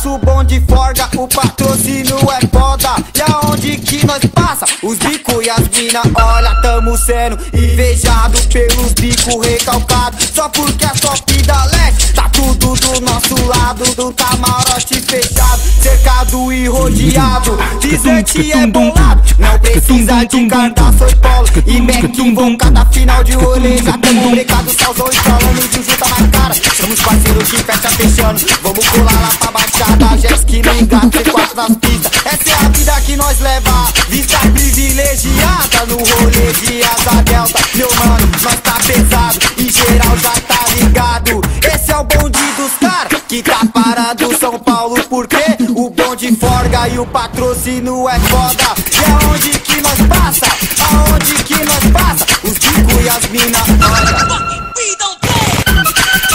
nosso bonde forga, o patrocínio é foda. E aonde que nós passa, os bico e as mina, olha, tamo sendo invejado pelos bico recalcados. Só porque a top da leste tá tudo do nosso lado, do camarote fechado, cercado e rodeado. Dizerte é bolado, não precisa de cartaz, foi polo e Mac vão cada final de rolê. Já tamo brecado, salzão e falando de junta mais cara. Somos parceiros que fecha fechando, vamos colar lá pra baixada. Jets que nem gato, C4 nas pistas, essa é a vida que nós leva. Vista privilegiada no rolê de asa delta. Meu mano, nós tá pesado e geral já tá ligado. Esse é o bonde dos caras que tá parado São Paulo, porque o bonde forga e o patrocínio é foda. E aonde que nós passa, aonde que nós passa, os bico e as mina, olha.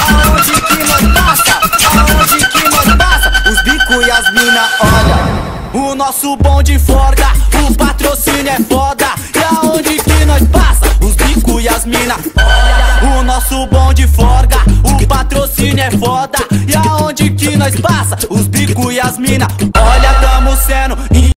Aonde que nós passa, aonde que nós passa, os bico e as mina, olha. O nosso bonde forga, o patrocínio é foda. E aonde que nós passa, os bico e as mina, olha. O nosso bonde forga, o patrocínio é foda. E aonde que nós passa, os bico e as mina, olha, tamo sendo